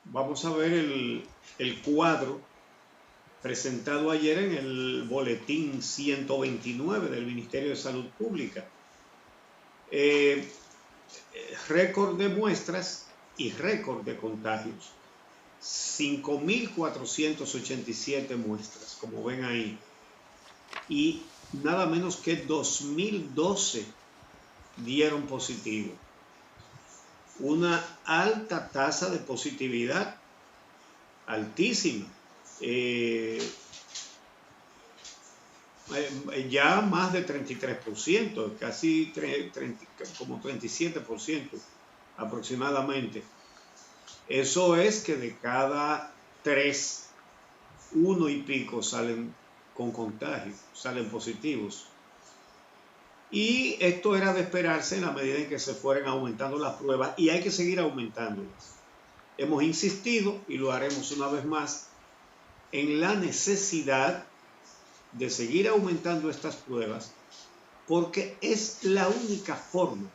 Vamos a ver el cuadro presentado ayer en el boletín 129 del Ministerio de Salud Pública. Récord de muestras y récord de contagios. 5.487 muestras, como ven ahí. Y nada menos que 2.012 dieron positivo. Una alta tasa de positividad, altísima. Ya más de 33%, casi como 37% aproximadamente. Eso es que de cada 3, 1 y pico salen con contagio, salen positivos. Y esto era de esperarse en la medida en que se fueran aumentando las pruebas, y hay que seguir aumentándolas. Hemos insistido, y lo haremos una vez más, en la necesidad de seguir aumentando estas pruebas, porque es la única forma,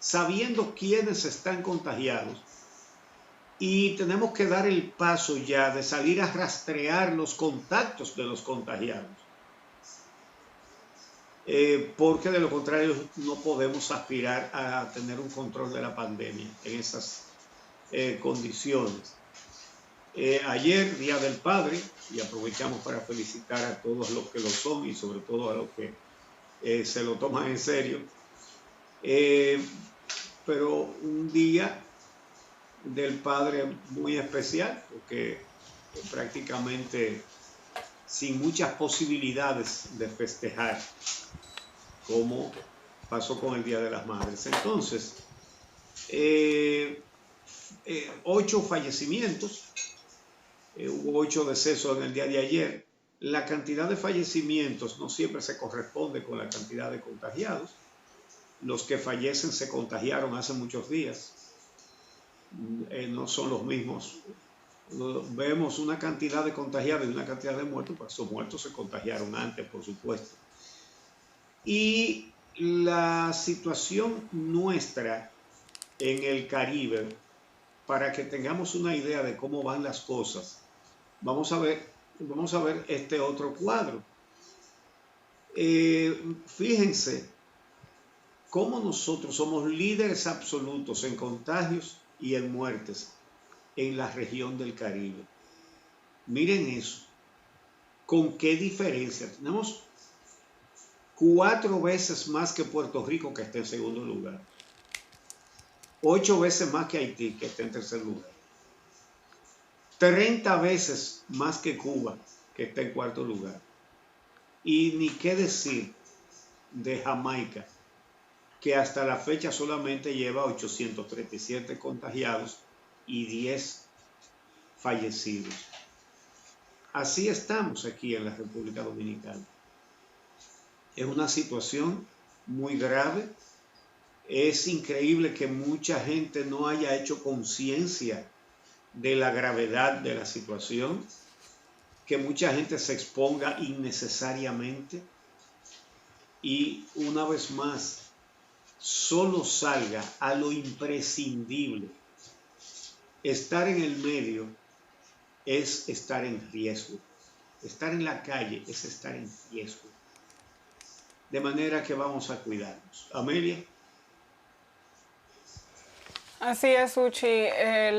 sabiendo quiénes están contagiados, y tenemos que dar el paso ya de salir a rastrear los contactos de los contagiados. Porque de lo contrario no podemos aspirar a tener un control de la pandemia en esas condiciones. Ayer, Día del Padre, y aprovechamos para felicitar a todos los que lo son y sobre todo a los que se lo toman en serio, pero un día del Padre muy especial, porque prácticamente sin muchas posibilidades de festejar, como pasó con el Día de las Madres. Entonces, 8 fallecimientos, hubo 8 decesos en el día de ayer. La cantidad de fallecimientos no siempre se corresponde con la cantidad de contagiados. Los que fallecen se contagiaron hace muchos días, no son los mismos. Vemos una cantidad de contagiados y una cantidad de muertos, pues esos muertos se contagiaron antes, por supuesto. Y la situación nuestra en el Caribe, para que tengamos una idea de cómo van las cosas, vamos a ver este otro cuadro. Fíjense cómo nosotros somos líderes absolutos en contagios y en muertes en la región del Caribe. Miren eso. ¿Con qué diferencia? Tenemos 4 veces más que Puerto Rico, que está en segundo lugar. 8 veces más que Haití, que está en tercer lugar. 30 veces más que Cuba, que está en cuarto lugar. Y ni qué decir de Jamaica, que hasta la fecha solamente lleva 837 contagiados y 10 fallecidos. Así estamos aquí en la República Dominicana. Es una situación muy grave. Es increíble que mucha gente no haya hecho conciencia de la gravedad de la situación, que mucha gente se exponga innecesariamente y una vez más solo salga a lo imprescindible. Estar en el medio es estar en riesgo. Estar en la calle es estar en riesgo. De manera que vamos a cuidarnos. Amelia. Así es, Uchi.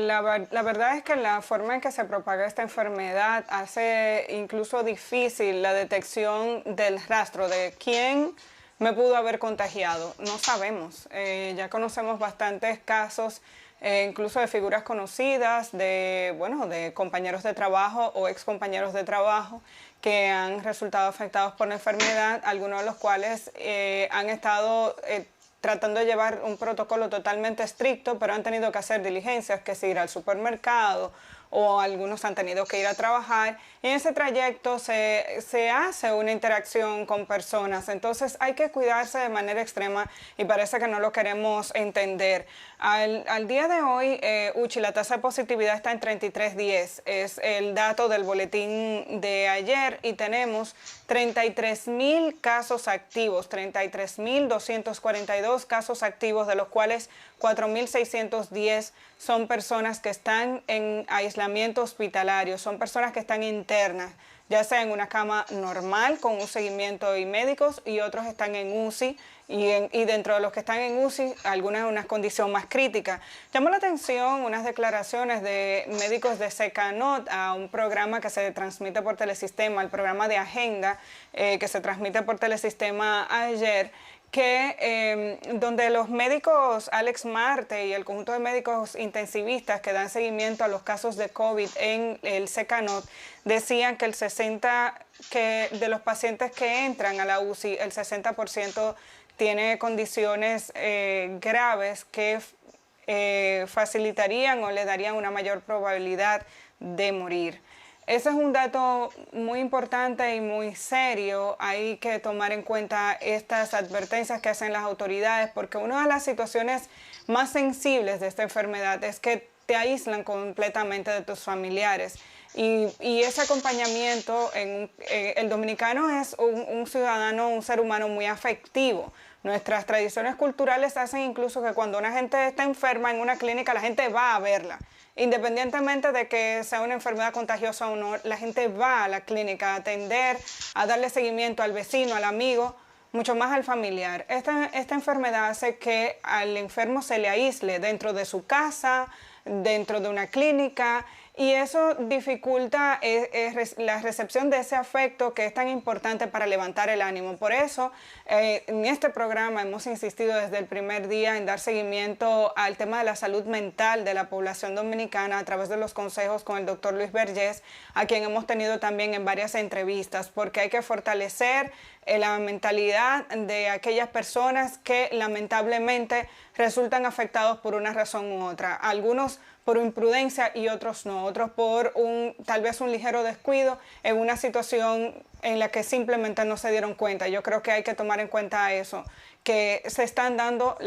La verdad es que la forma en que se propaga esta enfermedad hace incluso difícil la detección del rastro de quién me pudo haber contagiado. No sabemos. Ya conocemos bastantes casos, incluso de figuras conocidas, de compañeros de trabajo o ex compañeros de trabajo que han resultado afectados por la enfermedad, algunos de los cuales han estado tratando de llevar un protocolo totalmente estricto, pero han tenido que hacer diligencias, que es ir al supermercado o algunos han tenido que ir a trabajar. Y en ese trayecto se hace una interacción con personas, entonces hay que cuidarse de manera extrema y parece que no lo queremos entender. Al día de hoy, Uchi, la tasa de positividad está en 33.10, es el dato del boletín de ayer y tenemos 33.000 casos activos, 33.242 casos activos, de los cuales 4.610 son personas que están en aislamiento hospitalario, son personas que están internas, ya sea en una cama normal con un seguimiento y médicos, y otros están en UCI, y dentro de los que están en UCI, algunas en una condición más crítica. Llamó la atención unas declaraciones de médicos de Secanot a un programa que se transmite por Telesistema, el programa de Agenda, que se transmite por Telesistema ayer, donde los médicos Alex Marte y el conjunto de médicos intensivistas que dan seguimiento a los casos de COVID en el Secanot decían que de los pacientes que entran a la UCI, el 60% tiene condiciones graves que facilitarían o le darían una mayor probabilidad de morir. Ese es un dato muy importante y muy serio. Hay que tomar en cuenta estas advertencias que hacen las autoridades, porque una de las situaciones más sensibles de esta enfermedad es que te aíslan completamente de tus familiares. Y ese acompañamiento, el dominicano es un ciudadano, un ser humano muy afectivo. Nuestras tradiciones culturales hacen incluso que cuando una gente está enferma en una clínica, la gente va a verla. Independientemente de que sea una enfermedad contagiosa o no, la gente va a la clínica a atender, a darle seguimiento al vecino, al amigo, mucho más al familiar. Esta enfermedad hace que al enfermo se le aísle dentro de su casa, dentro de una clínica, y eso dificulta la recepción de ese afecto que es tan importante para levantar el ánimo. Por eso, en este programa hemos insistido desde el primer día en dar seguimiento al tema de la salud mental de la población dominicana a través de los consejos con el doctor Luis Vergés, a quien hemos tenido también en varias entrevistas, porque hay que fortalecer la mentalidad de aquellas personas que lamentablemente resultan afectados por una razón u otra. Algunos por imprudencia y otros no, otros por tal vez un ligero descuido en una situación en la que simplemente no se dieron cuenta. Yo creo que hay que tomar en cuenta eso, que se están dando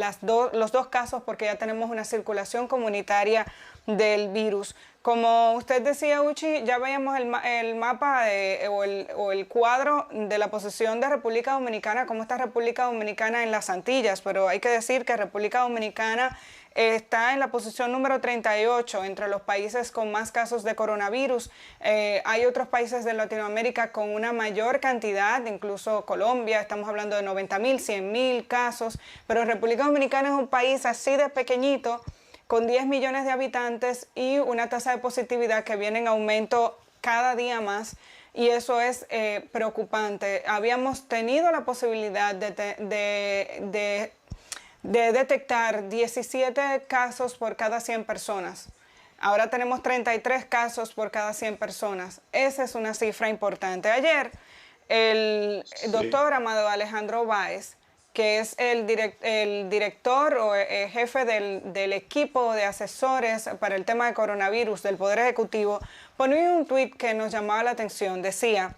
los dos casos porque ya tenemos una circulación comunitaria del virus. Como usted decía, Uchi, ya veíamos el mapa o el cuadro de la posición de República Dominicana, cómo está República Dominicana en las Antillas, pero hay que decir que República Dominicana está en la posición número 38 entre los países con más casos de coronavirus. Hay otros países de Latinoamérica con una mayor cantidad, incluso Colombia, estamos hablando de 90.000, 100.000 casos, pero República Dominicana es un país así de pequeñito, con 10 millones de habitantes y una tasa de positividad que viene en aumento cada día más, y eso es preocupante. Habíamos tenido la posibilidad de detectar 17 casos por cada 100 personas. Ahora tenemos 33 casos por cada 100 personas. Esa es una cifra importante. Ayer, el doctor Amado Alejandro Báez, que es el director o jefe del equipo de asesores para el tema de coronavirus del Poder Ejecutivo, ponía un tuit que nos llamaba la atención. Decía: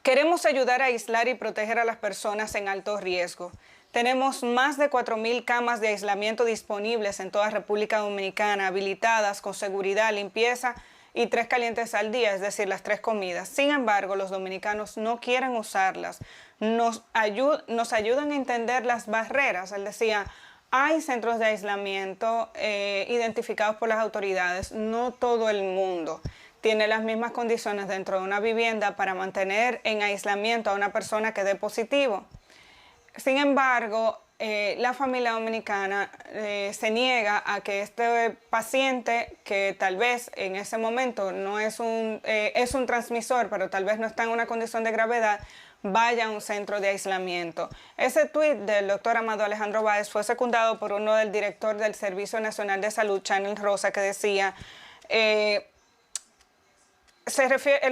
queremos ayudar a aislar y proteger a las personas en alto riesgo. Tenemos más de 4.000 camas de aislamiento disponibles en toda República Dominicana, habilitadas con seguridad, limpieza y 3 calientes al día, es decir, las 3 comidas. Sin embargo, los dominicanos no quieren usarlas. Nos ayudan a entender las barreras. Él decía, hay centros de aislamiento identificados por las autoridades. No todo el mundo tiene las mismas condiciones dentro de una vivienda para mantener en aislamiento a una persona que dé positivo. Sin embargo, la familia dominicana se niega a que este paciente, que tal vez en ese momento no es un transmisor, pero tal vez no está en una condición de gravedad, vaya a un centro de aislamiento. Ese tuit del doctor Amado Alejandro Báez fue secundado por uno del director del Servicio Nacional de Salud, Chanel Rosa, que decía... el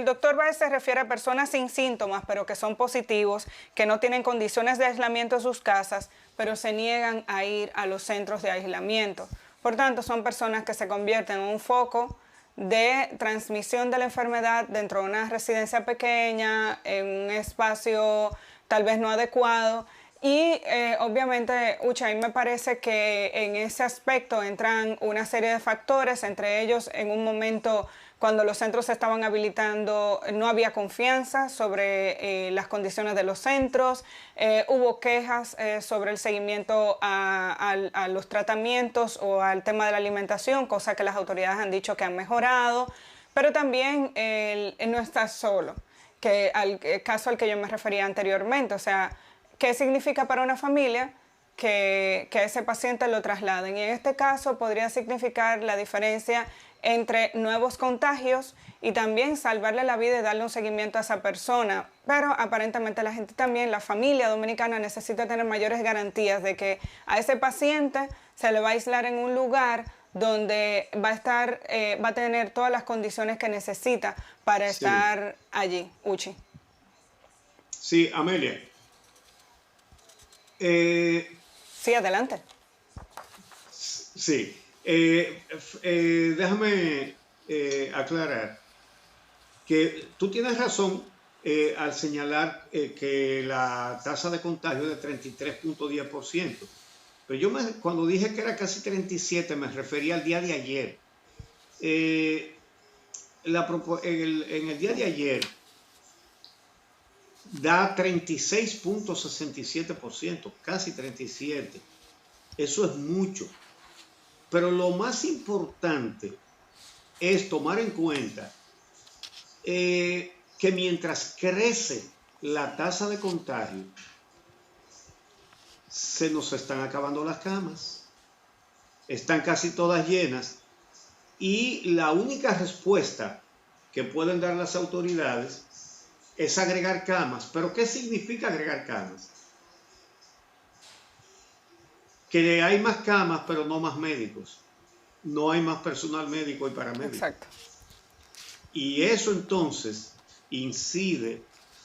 doctor Báez se refiere a personas sin síntomas, pero que son positivos, que no tienen condiciones de aislamiento en sus casas, pero se niegan a ir a los centros de aislamiento. Por tanto, son personas que se convierten en un foco de transmisión de la enfermedad dentro de una residencia pequeña, en un espacio tal vez no adecuado. Y obviamente, Ucha, a mí me parece que en ese aspecto entran una serie de factores, entre ellos en un momento cuando los centros se estaban habilitando no había confianza sobre las condiciones de los centros, hubo quejas sobre el seguimiento a los tratamientos o al tema de la alimentación, cosa que las autoridades han dicho que han mejorado, pero también no está solo, que al caso al que yo me refería anteriormente, o sea, ¿qué significa para una familia que a ese paciente lo trasladen? Y en este caso podría significar la diferencia entre nuevos contagios y también salvarle la vida y darle un seguimiento a esa persona. Pero aparentemente la gente también, la familia dominicana necesita tener mayores garantías de que a ese paciente se le va a aislar en un lugar donde va a tener todas las condiciones que necesita para estar allí. Uchi. Sí, Amelia. Sí, adelante. Sí. Déjame aclarar que tú tienes razón al señalar que la tasa de contagio es de 33.10%. Pero yo cuando dije que era casi 37 me refería al día de ayer. En el día de ayer da 36.67%, casi 37%. Eso es mucho. Pero lo más importante es tomar en cuenta que mientras crece la tasa de contagio, se nos están acabando las camas. Están casi todas llenas. Y la única respuesta que pueden dar las autoridades es agregar camas. ¿Pero qué significa agregar camas? Que hay más camas, pero no más médicos. No hay más personal médico y paramédico. Exacto. Y eso entonces incide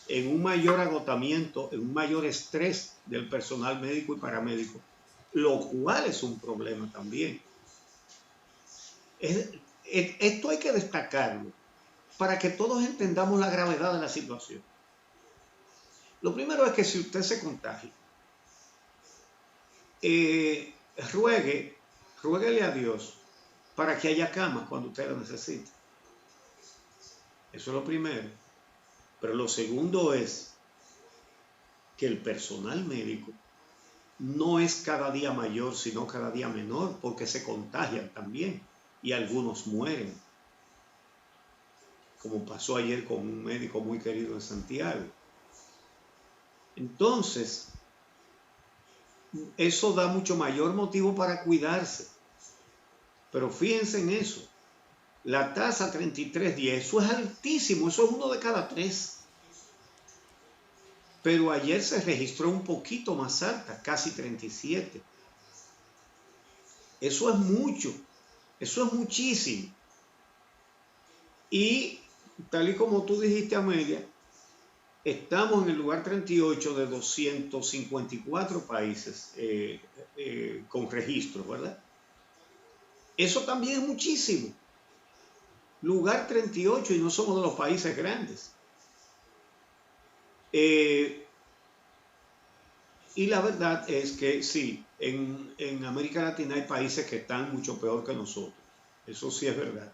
en un mayor agotamiento, en un mayor estrés del personal médico y paramédico, lo cual es un problema también. Esto hay que destacarlo para que todos entendamos la gravedad de la situación. Lo primero es que si usted se contagia, ruéguele a Dios para que haya camas cuando usted lo necesite. Eso es lo primero. Pero lo segundo es que el personal médico no es cada día mayor, sino cada día menor, porque se contagian también y algunos mueren, como pasó ayer con un médico muy querido en Santiago. Entonces, eso da mucho mayor motivo para cuidarse. Pero fíjense en eso. La tasa 33.10, eso es altísimo, eso es 1 de cada 3. Pero ayer se registró un poquito más alta, casi 37. Eso es mucho, eso es muchísimo. Y tal y como tú dijiste, Amelia, estamos en el lugar 38 de 254 países con registro, ¿verdad? Eso también es muchísimo. Lugar 38 y no somos de los países grandes. Y la verdad es que sí, en América Latina hay países que están mucho peor que nosotros. Eso sí es verdad.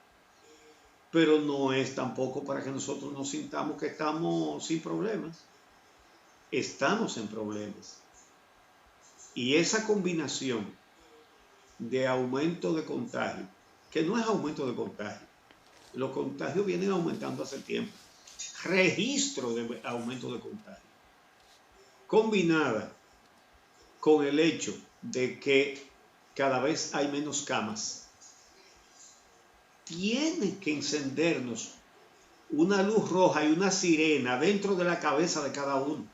Pero no es tampoco para que nosotros nos sintamos que estamos sin problemas. Estamos en problemas. Y esa combinación de aumento de contagio, que no es aumento de contagio, los contagios vienen aumentando hace tiempo, registro de aumento de contagio, combinada con el hecho de que cada vez hay menos camas, tiene que encendernos una luz roja y una sirena dentro de la cabeza de cada uno.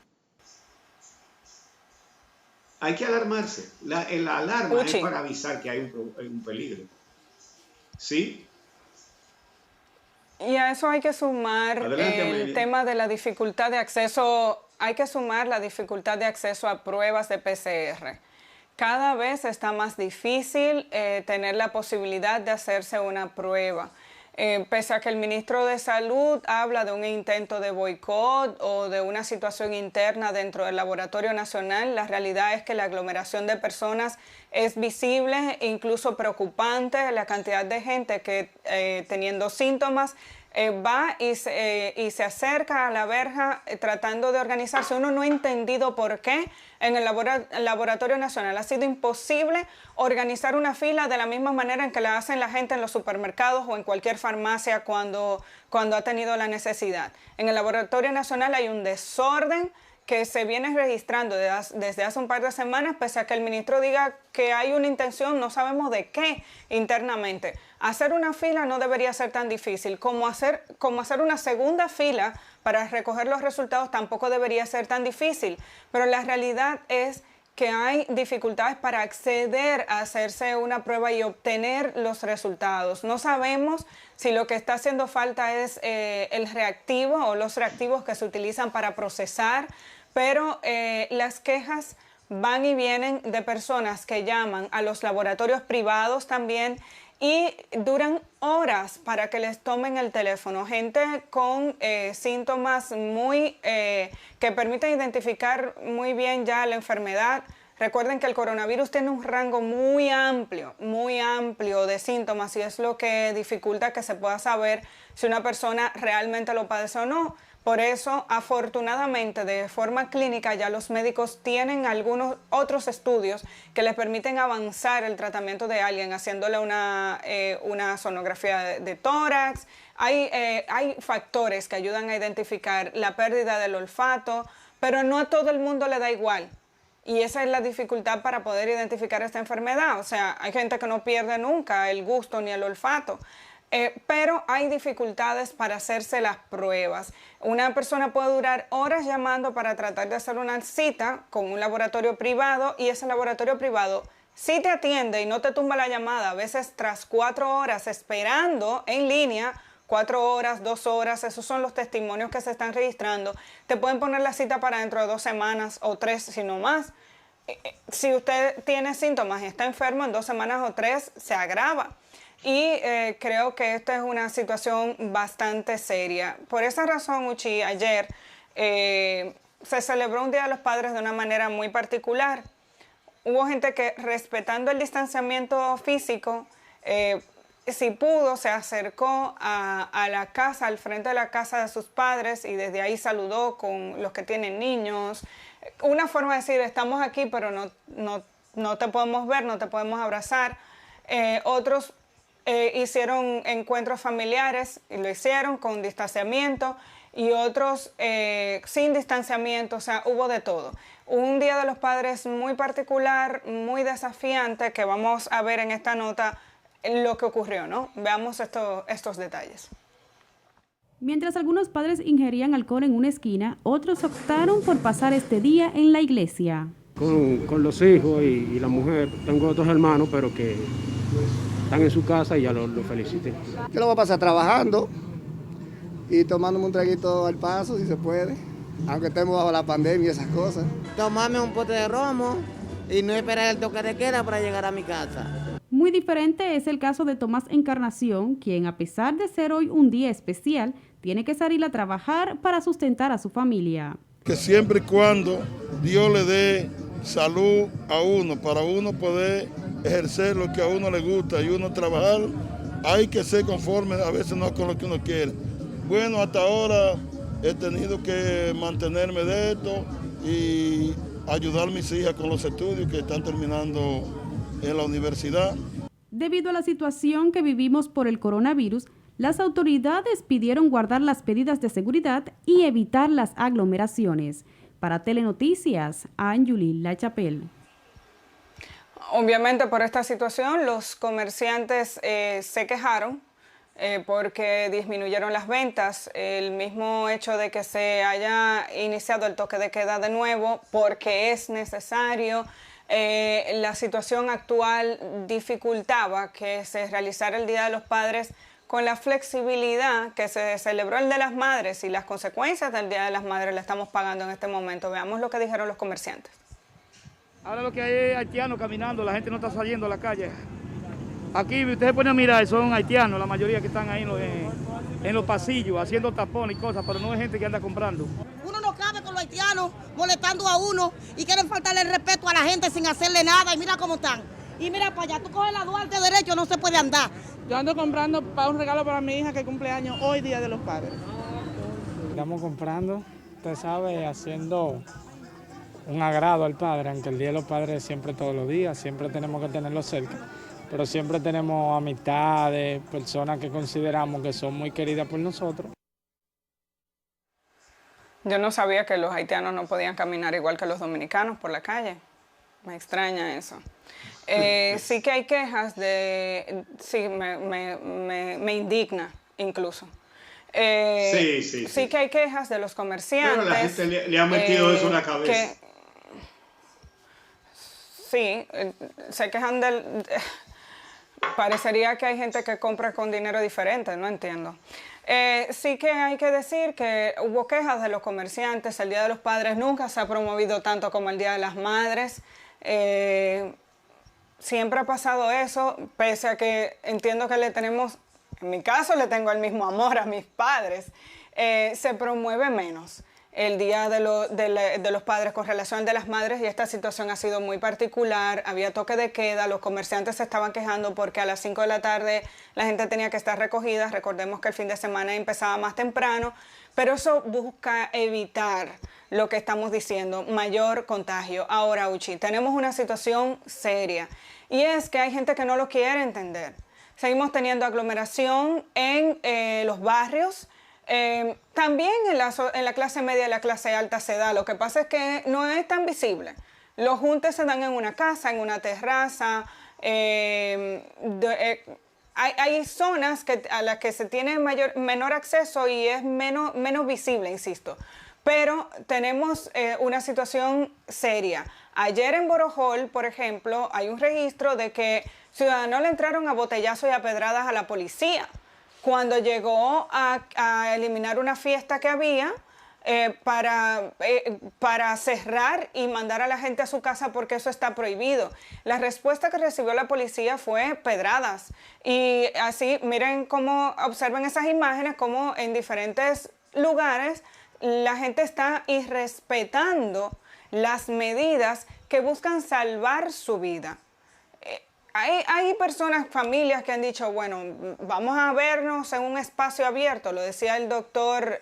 Hay que alarmarse. La alarma es para avisar que hay un peligro. ¿Sí? Y a eso hay que sumar el tema de la dificultad de acceso, hay que sumar la dificultad de acceso a pruebas de PCR. Cada vez está más difícil tener la posibilidad de hacerse una prueba. Pese a que el ministro de Salud habla de un intento de boicot o de una situación interna dentro del Laboratorio Nacional, la realidad es que la aglomeración de personas es visible, incluso preocupante, la cantidad de gente que teniendo síntomas va y se acerca a la verja tratando de organizarse. Uno no ha entendido por qué en el Laboratorio Nacional ha sido imposible organizar una fila de la misma manera en que la hacen la gente en los supermercados o en cualquier farmacia cuando ha tenido la necesidad. En el Laboratorio Nacional hay un desorden que se viene registrando desde hace un par de semanas, pese a que el ministro diga que hay una intención, no sabemos de qué internamente. Hacer una fila no debería ser tan difícil, como hacer una segunda fila para recoger los resultados tampoco debería ser tan difícil, pero la realidad es que hay dificultades para acceder a hacerse una prueba y obtener los resultados. No sabemos si lo que está haciendo falta es el reactivo o los reactivos que se utilizan para procesar, pero las quejas van y vienen de personas que llaman a los laboratorios privados también y duran horas para que les tomen el teléfono. Gente con síntomas que permiten identificar muy bien ya la enfermedad. Recuerden que el coronavirus tiene un rango muy amplio de síntomas y es lo que dificulta que se pueda saber si una persona realmente lo padece o no. Por eso, afortunadamente, de forma clínica ya los médicos tienen algunos otros estudios que les permiten avanzar el tratamiento de alguien, haciéndole una sonografía de tórax. Hay factores que ayudan a identificar la pérdida del olfato, pero no a todo el mundo le da igual. Y esa es la dificultad para poder identificar esta enfermedad. O sea, hay gente que no pierde nunca el gusto ni el olfato. Pero hay dificultades para hacerse las pruebas. Una persona puede durar horas llamando para tratar de hacer una cita con un laboratorio privado y ese laboratorio privado sí te atiende y no te tumba la llamada. A veces tras 4 horas esperando en línea, 4 horas, 2 horas, esos son los testimonios que se están registrando. Te pueden poner la cita para dentro de 2 semanas o 3, si no más. Si usted tiene síntomas y está enfermo, en 2 semanas o 3 se agrava. Y creo que esta es una situación bastante seria. Por esa razón, Uchi, ayer se celebró un Día de los Padres de una manera muy particular. Hubo gente que, respetando el distanciamiento físico, si pudo, se acercó a la casa, al frente de la casa de sus padres y desde ahí saludó con los que tienen niños. Una forma de decir, estamos aquí, pero no te podemos ver, no te podemos abrazar. Otros hicieron encuentros familiares y lo hicieron con distanciamiento y otros sin distanciamiento, o sea, hubo de todo. Un Día de los Padres muy particular, muy desafiante, que vamos a ver en esta nota lo que ocurrió, ¿no? Veamos estos detalles. Mientras algunos padres ingerían alcohol en una esquina, otros optaron por pasar este día en la iglesia. Con los hijos y la mujer, tengo otros hermanos, pero que están en su casa y ya lo felicité. Yo lo voy a pasar trabajando y tomándome un traguito al paso, si se puede, aunque estemos bajo la pandemia y esas cosas. Tomarme un pote de romo y no esperar el toque de queda para llegar a mi casa. Muy diferente es el caso de Tomás Encarnación, quien a pesar de ser hoy un día especial, tiene que salir a trabajar para sustentar a su familia. Que siempre y cuando Dios le dé salud a uno, para uno poder ejercer lo que a uno le gusta y uno trabajar, hay que ser conforme, a veces no con lo que uno quiere. Bueno, hasta ahora he tenido que mantenerme de esto y ayudar a mis hijas con los estudios que están terminando en la universidad. Debido a la situación que vivimos por el coronavirus, las autoridades pidieron guardar las medidas de seguridad y evitar las aglomeraciones. Para Telenoticias, Anjuli Lachapelle. Obviamente por esta situación los comerciantes se quejaron porque disminuyeron las ventas. El mismo hecho de que se haya iniciado el toque de queda de nuevo porque es necesario. La situación actual dificultaba que se realizara el Día de los Padres con la flexibilidad que se celebró el de las madres y las consecuencias del Día de las Madres la estamos pagando en este momento. Veamos lo que dijeron los comerciantes. Ahora lo que hay es haitianos caminando, la gente no está saliendo a la calle. Aquí ustedes pueden mirar, son haitianos, la mayoría que están ahí en los pasillos, haciendo tapones y cosas, pero no es gente que anda comprando. Uno no cabe con los haitianos molestando a uno y quieren faltarle el respeto a la gente sin hacerle nada, y mira cómo están. Y mira para allá, tú coges la Duarte derecho, no se puede andar. Yo ando comprando para un regalo para mi hija que cumple años hoy, Día de los Padres. Estamos comprando, usted sabe, haciendo un agrado al padre, aunque el Día de los Padres siempre todos los días, siempre tenemos que tenerlo cerca, pero siempre tenemos amistades, personas que consideramos que son muy queridas por nosotros. Yo no sabía que los haitianos no podían caminar igual que los dominicanos por la calle. Me extraña eso. Sí que hay quejas de... Sí, me indigna incluso. Sí que hay quejas de los comerciantes. Pero la gente le ha metido eso en la cabeza. Sí, se quejan del... Parecería que hay gente que compra con dinero diferente, no entiendo. Sí que hay que decir que hubo quejas de los comerciantes. El Día de los Padres nunca se ha promovido tanto como el Día de las Madres. Siempre ha pasado eso, pese a que entiendo que le tenemos, en mi caso le tengo el mismo amor a mis padres, se promueve menos el Día de los Padres con relación al de las Madres, y esta situación ha sido muy particular. Había toque de queda, los comerciantes se estaban quejando porque a las 5 de la tarde la gente tenía que estar recogida. Recordemos que el fin de semana empezaba más temprano, pero eso busca evitar lo que estamos diciendo, mayor contagio. Ahora, Uchi, tenemos una situación seria, y es que hay gente que no lo quiere entender. Seguimos teniendo aglomeración en los barrios. También en la clase media y la clase alta se da. Lo que pasa es que no es tan visible. Los juntes se dan en una casa, en una terraza. Hay zonas a las que se tiene menor acceso y es menos visible, insisto. Pero tenemos una situación seria. Ayer en Borojol, por ejemplo, hay un registro de que ciudadanos le entraron a botellazos y a pedradas a la policía cuando llegó a eliminar una fiesta que había para cerrar y mandar a la gente a su casa porque eso está prohibido. La respuesta que recibió la policía fue pedradas. Y así, miren cómo observen esas imágenes, cómo en diferentes lugares la gente está irrespetando las medidas que buscan salvar su vida. Hay personas, familias que han dicho, bueno, vamos a vernos en un espacio abierto. Lo decía el doctor,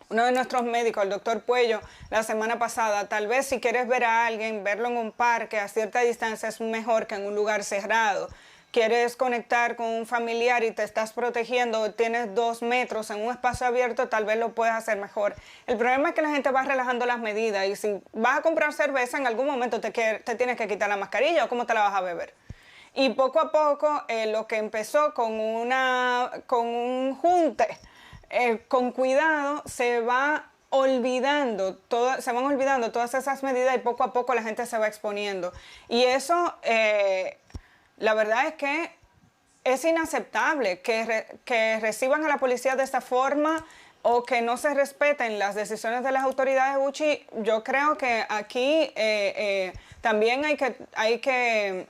uno de nuestros médicos, el doctor Puello, la semana pasada. Tal vez si quieres ver a alguien, verlo en un parque a cierta distancia es mejor que en un lugar cerrado. Quieres conectar con un familiar y te estás protegiendo, tienes 2 metros en un espacio abierto, tal vez lo puedes hacer mejor. El problema es que la gente va relajando las medidas, y si vas a comprar cerveza, en algún momento te tienes que quitar la mascarilla, o cómo te la vas a beber. Y poco a poco, lo que empezó con un junte, con cuidado, se van olvidando todas esas medidas, y poco a poco la gente se va exponiendo. Y eso... la verdad es que es inaceptable que reciban a la policía de esta forma o que no se respeten las decisiones de las autoridades, Uchi. Yo creo que aquí también hay que,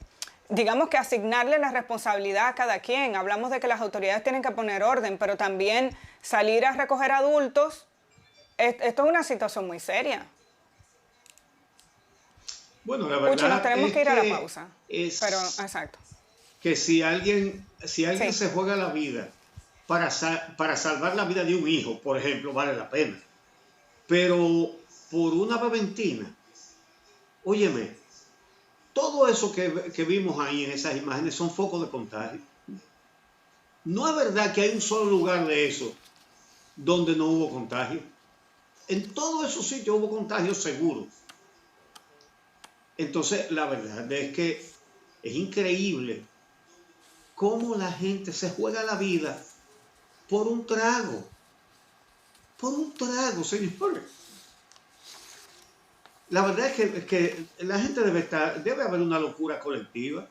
digamos que asignarle la responsabilidad a cada quien. Hablamos de que las autoridades tienen que poner orden, pero también salir a recoger adultos, esto es una situación muy seria. Bueno, la verdad Uchi, nos tenemos que ir a la pausa. Pero, exacto. Que si alguien se juega la vida para salvar la vida de un hijo, por ejemplo, vale la pena. Pero por una Valentina, óyeme, todo eso que vimos ahí en esas imágenes son focos de contagio. No es verdad que hay un solo lugar de eso donde no hubo contagio. En todos esos sitios hubo contagio seguro. Entonces, la verdad es que es increíble cómo la gente se juega la vida por un trago. Por un trago, señores. La verdad es que la gente debe haber una locura colectiva.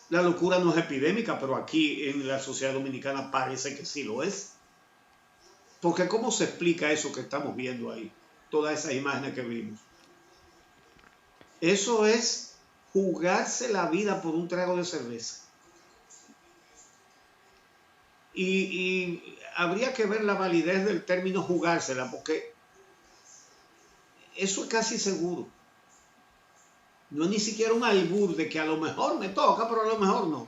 La locura no es epidémica, pero aquí en la sociedad dominicana parece que sí lo es. Porque ¿cómo se explica eso que estamos viendo ahí? Todas esas imágenes que vimos. Eso es jugarse la vida por un trago de cerveza. Y habría que ver la validez del término jugársela, porque eso es casi seguro. No es ni siquiera un albur de que a lo mejor me toca, pero a lo mejor no.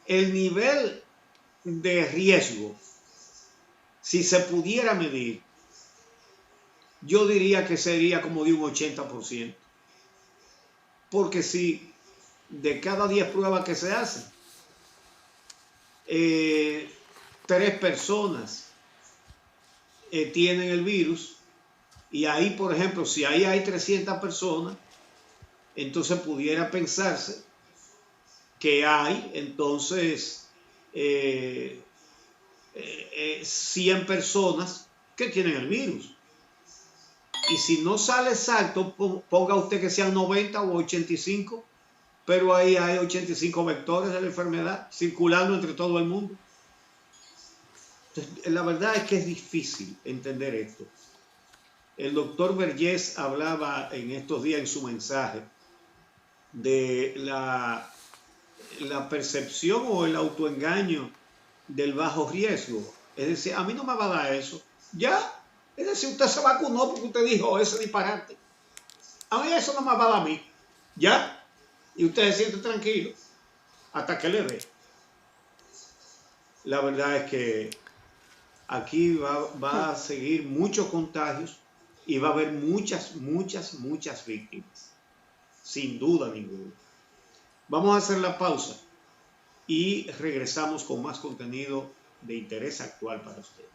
El nivel de riesgo, si se pudiera medir, yo diría que sería como de un 80%. Porque si de cada 10 pruebas que se hacen, 3 personas tienen el virus, y ahí, por ejemplo, si ahí hay 300 personas, entonces pudiera pensarse que hay entonces 100 personas que tienen el virus. Y si no sale exacto, ponga usted que sean 90 o 85, pero ahí hay 85 vectores de la enfermedad circulando entre todo el mundo. Entonces, la verdad es que es difícil entender esto. El doctor Vergés hablaba en estos días en su mensaje de la percepción o el autoengaño del bajo riesgo. Es decir, a mí no me va a dar eso. Ya. Es decir, usted se vacunó porque usted dijo ese disparate. A mí eso no me va a dar a mí. Ya. Y usted se siente tranquilo hasta que le dé. La verdad es que aquí va a seguir muchos contagios y va a haber muchas víctimas. Sin duda ninguna. Vamos a hacer la pausa y regresamos con más contenido de interés actual para ustedes.